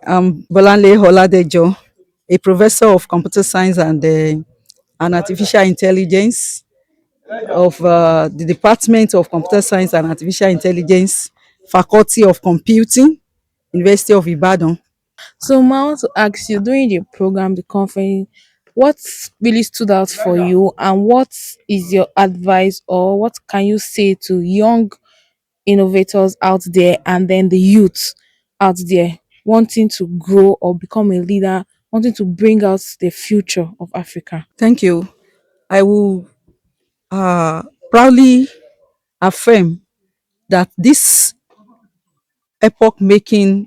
I'm Bolanle Holadejo, a professor of computer science and artificial intelligence of the Department of Computer Science and Artificial Intelligence, Faculty of Computing, University of Ibadan. So, Ma, I want to ask you during the program, the conference, what really stood out for you, and what is your advice, or what can you say to young innovators out there and then the youth out there wanting to grow or become a leader, wanting to bring out the future of Africa? Thank you. I will proudly affirm that this epoch making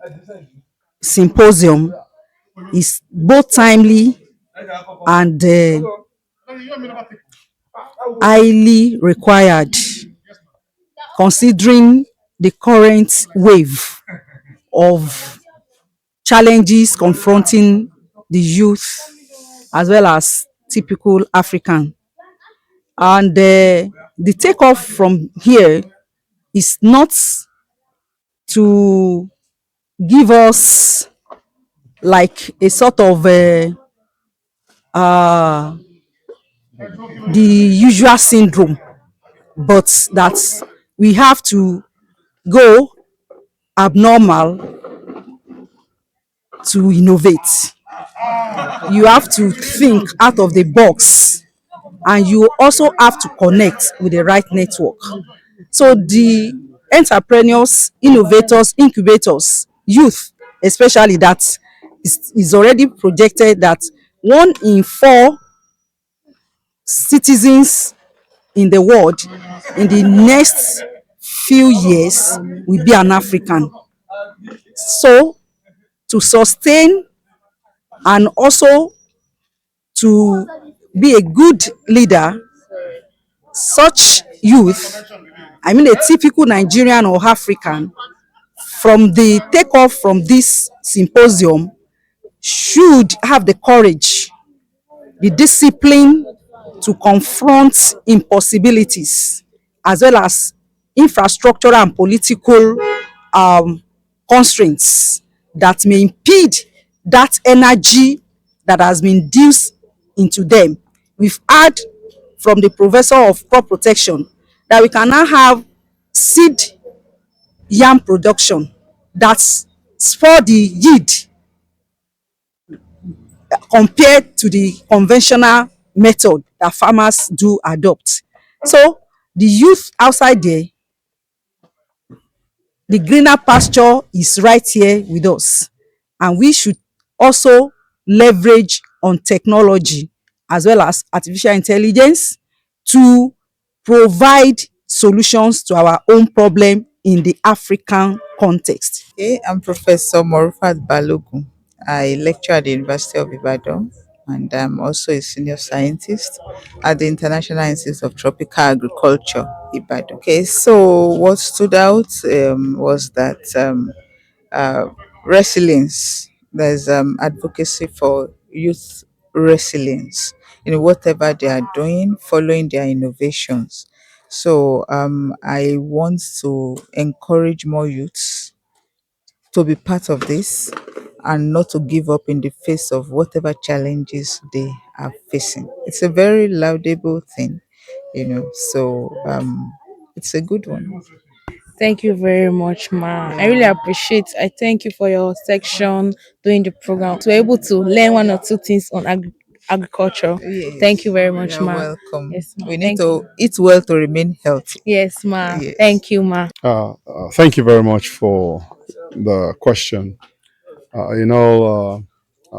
symposium is both timely and highly required, considering the current wave of challenges confronting the youth as well as typical African. And the takeoff from here is not to give us like a sort of the usual syndrome, but that we have to go abnormal to innovate. You have to think out of the box, and you also have to connect with the right network. So the entrepreneurs, innovators, incubators, youth especially, that is already projected that 1 in 4 citizens in the world in the next few years will be an African. So to sustain and also to be a good leader, such youth, I mean a typical Nigerian or African, from the takeoff from this symposium should have the courage, the discipline to confront impossibilities, as well as infrastructural and political um, constraints that may impede that energy that has been induced into them. We've heard from the professor of crop protection that we can now have seed yam production that's for the yield compared to the conventional method that farmers do adopt. So the youth outside there, the greener pasture is right here with us, and we should also leverage on technology as well as artificial intelligence to provide solutions to our own problem in the African context. Okay, I'm Professor Morufat Balogun. I lecture at the University of Ibadan, and I'm also a senior scientist at the International Institute of Tropical Agriculture, Ibadan. Okay, so what stood out was that uh, resilience. There's advocacy for youth resilience in whatever they are doing, following their innovations. So I want to encourage more youths to be part of this and not to give up in the face of whatever challenges they are facing. It's a very laudable thing, so it's a good one. Thank you very much, Ma. I really appreciate. I thank you for your section during the program to be able to learn one or two things on agriculture. Thank Yes, you very much, you're Ma. welcome. Yes, Ma. We need Thank to you. eat well to remain healthy. Yes, Ma. Yes. Thank you, Ma. Thank you very much for the question.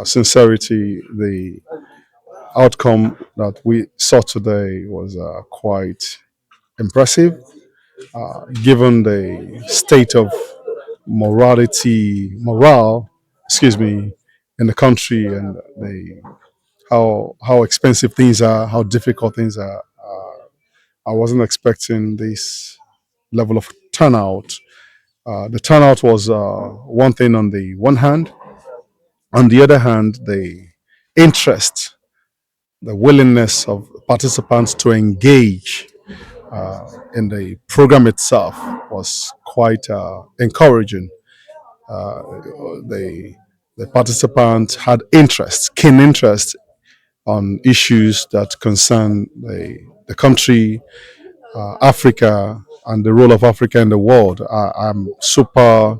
Sincerity, the outcome that we saw today was quite impressive, given the state of excuse me, in the country, and the how expensive things are, how difficult things are. I wasn't expecting this level of turnout. The turnout was one thing on the one hand. On the other hand, the interest, the willingness of participants to engage in the program itself was quite encouraging. The the participants had interest, keen interest on issues that concern the country, Africa, and the role of Africa in the world. I'm super,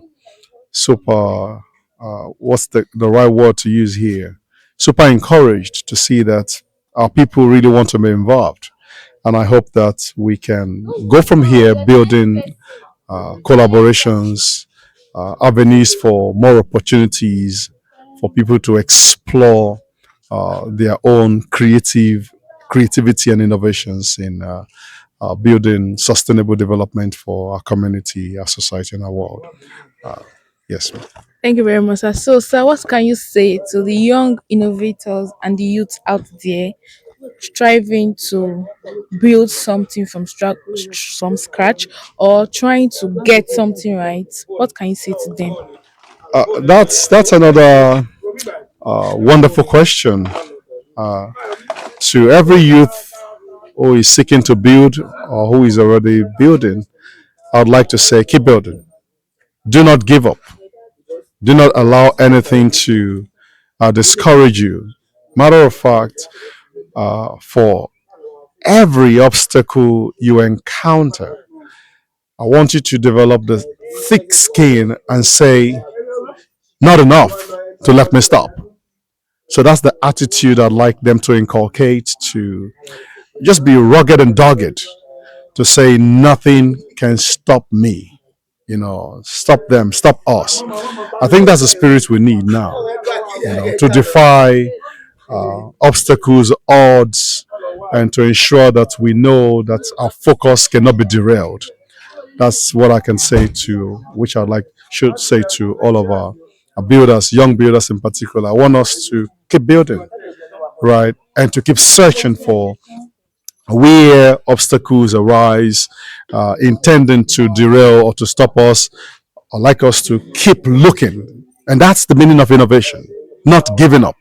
what's the right word to use here? Super encouraged to see that our people really want to be involved. And I hope that we can go from here building collaborations, avenues for more opportunities for people to explore their own creativity and innovations in building sustainable development for our community, our society, and our world. Yes. Thank you very much, sir. So, sir, what can you say to the young innovators and the youth out there striving to build something from scratch or trying to get something right? What can you say to them? That's another wonderful question. To every youth who is seeking to build or who is already building, I'd like to say keep building. Do not give up. Do not allow anything to discourage you. Matter of fact, for every obstacle you encounter, I want you to develop the thick skin and say, not enough to let me stop. So that's the attitude I'd like them to inculcate, to just be rugged and dogged, to say nothing can stop me. Stop them, stop us. I think that's the spirit we need now, to defy obstacles, odds, and to ensure that we know that our focus cannot be derailed. That's what I can say to, which I'd like should say to all of our builders, young builders in particular. I want us to keep building, right, and to keep searching for where obstacles arise, intending to derail or to stop us. I'd like us to keep looking, and that's the meaning of innovation. Not giving up,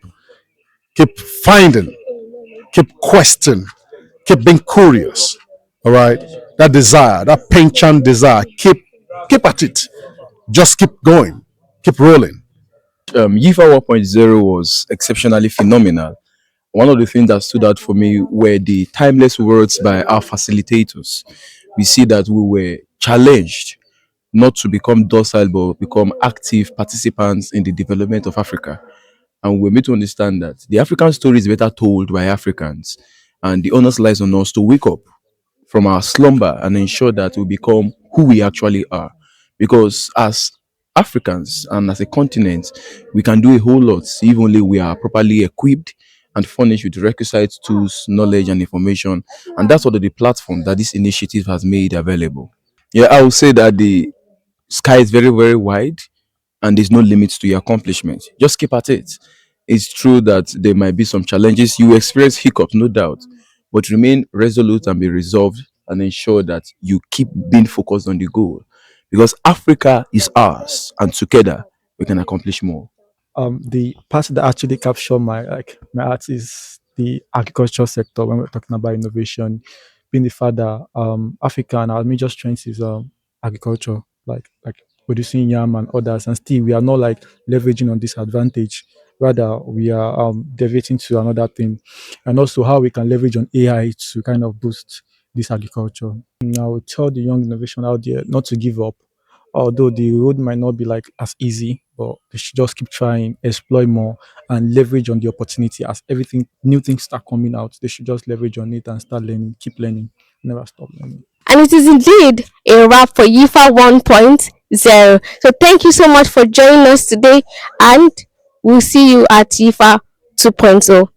keep finding, keep questioning, keep being curious. All right, that desire, that penchant desire, keep at it. Just keep going, keep rolling. YIFA 1.0 was exceptionally phenomenal. One of the things that stood out for me were the timeless words by our facilitators. We see that we were challenged not to become docile but become active participants in the development of Africa. And we're made to understand that the African story is better told by Africans, and the onus lies on us to wake up from our slumber and ensure that we become who we actually are. Because as Africans and as a continent, we can do a whole lot if only we are properly equipped and furnished with requisite tools, knowledge, and information. And that's sort of the platform that this initiative has made available. Yeah, I would say that the sky is very, very wide and there's no limits to your accomplishment. Just keep at it. It's true that there might be some challenges. You experience hiccups, no doubt, but remain resolute and be resolved and ensure that you keep being focused on the goal because Africa is ours and together we can accomplish more. The part that actually capture my heart is the agriculture sector when we're talking about innovation. Being the fact that Africa and our major strength is agriculture, like producing yam and others, and still we are not like leveraging on this advantage. Rather, we are deviating to another thing, and also how we can leverage on AI to kind of boost this agriculture. And I would tell the young innovation out there not to give up, although the road might not be like as easy, but they should just keep trying, explore more, and leverage on the opportunity as everything new things start coming out. They should just leverage on it and start learning, keep learning, never stop learning. And it is indeed a wrap for YIFA 1.0. So thank you so much for joining us today, and we'll see you at YIFA 2.0.